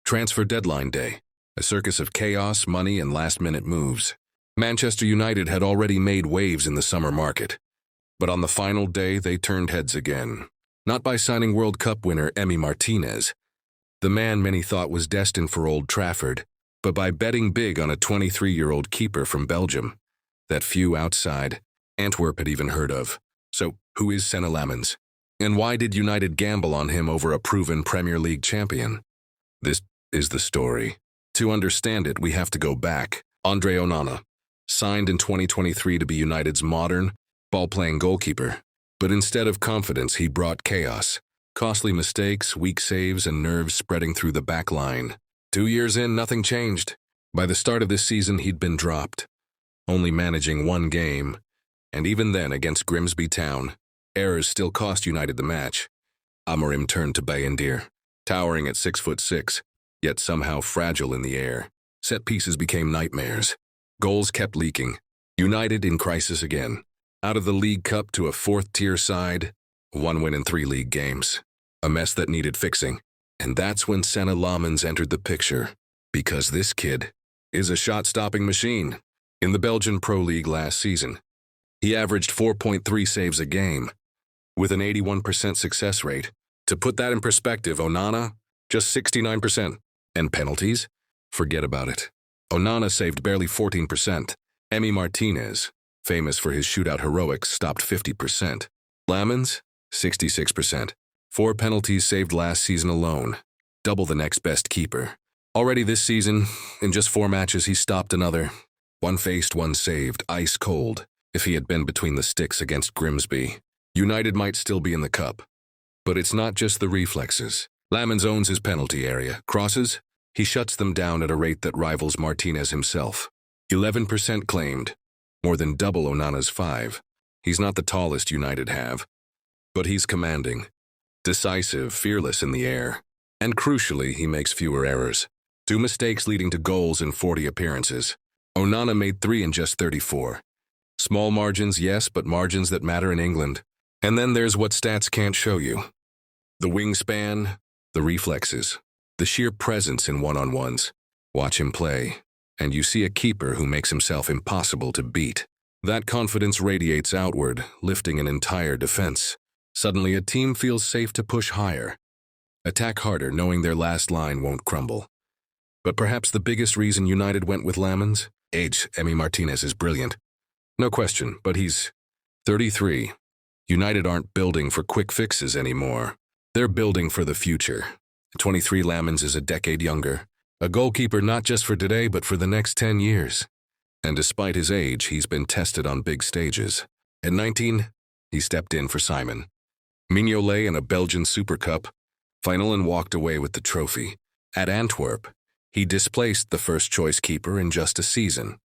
Transfer deadline day, a circus of chaos, money, and last-minute moves. Manchester United had already made waves in the summer market. But on the final day, they turned heads again. Not by signing World Cup winner Emi Martínez, the man many thought was destined for Old Trafford, but by betting big on a 23-year-old keeper from Belgium that few outside Antwerp had even heard of. So, who is Senne Lammens? And why did United gamble on him over a proven Premier League champion? This is the story. To understand it, we have to go back. André Onana, signed in 2023 to be United's modern, ball-playing goalkeeper. But instead of confidence, he brought chaos. Costly mistakes, weak saves, and nerves spreading through the back line. 2 years in, nothing changed. By the start of this season, he'd been dropped, only managing one game. And even then, against Grimsby Town, errors still cost United the match. Amorim turned to Bayindir, towering at 6'6", yet somehow fragile in the air. Set pieces became nightmares. Goals kept leaking. United in crisis again. Out of the League Cup to a fourth-tier side, 1 win in 3 league games. A mess that needed fixing. And that's when Senne Lammens entered the picture. Because this kid is a shot-stopping machine. In the Belgian Pro League last season, he averaged 4.3 saves a game, with an 81% success rate. To put that in perspective, Onana, just 69%. And penalties? Forget about it. Onana saved barely 14%. Emi Martínez, famous for his shootout heroics, stopped 50%. Lammens, 66%. 4 penalties saved last season alone, double the next best keeper. Already this season, in just 4 matches, he stopped another. 1 faced, 1 saved, ice cold. If he had been between the sticks against Grimsby, United might still be in the cup. But it's not just the reflexes. Lammens owns his penalty area. Crosses, he shuts them down at a rate that rivals Martínez himself. 11% claimed, more than double Onana's 5. He's not the tallest United have, but he's commanding, decisive, fearless in the air. And crucially, he makes fewer errors. 2 mistakes leading to goals in 40 appearances. Onana made 3 in just 34. Small margins, yes, but margins that matter in England. And then there's what stats can't show you. The wingspan, the reflexes, the sheer presence in one-on-ones. Watch him play, and you see a keeper who makes himself impossible to beat. That confidence radiates outward, lifting an entire defense. Suddenly, a team feels safe to push higher, attack harder, knowing their last line won't crumble. But perhaps the biggest reason United went with Lammens? Age. Emi Martínez is brilliant. No question, but he's 33. United aren't building for quick fixes anymore. They're building for the future. 23 Lammens is a decade younger. A goalkeeper not just for today, but for the next 10 years. And despite his age, he's been tested on big stages. At 19, he stepped in for Simon Mignolet in a Belgian Super Cup final and walked away with the trophy. At Antwerp, he displaced the first-choice keeper in just a season,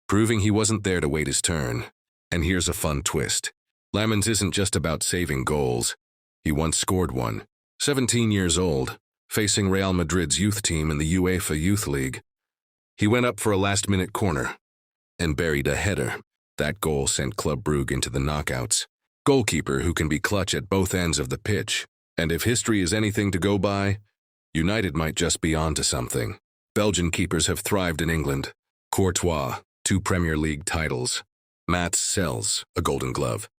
proving he wasn't there to wait his turn. And here's a fun twist. Lammens isn't just about saving goals. He once scored one. 17 years old, facing Real Madrid's youth team in the UEFA Youth League. He went up for a last-minute corner and buried a header. That goal sent Club Brugge into the knockouts. Goalkeeper who can be clutch at both ends of the pitch. And if history is anything to go by, United might just be onto something. Belgian keepers have thrived in England. Courtois, 2 Premier League titles. Mats Sells, a Golden Glove.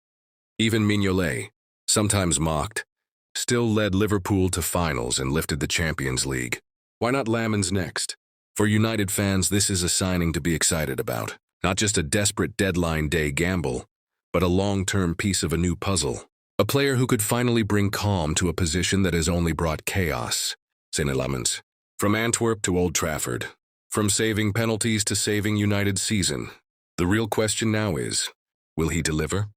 Even Mignolet, sometimes mocked, still led Liverpool to finals and lifted the Champions League. Why not Lammens next? For United fans, this is a signing to be excited about. Not just a desperate deadline day gamble, but a long-term piece of a new puzzle. A player who could finally bring calm to a position that has only brought chaos. Senne Lammens. From Antwerp to Old Trafford. From saving penalties to saving United's season. The real question now is, will he deliver?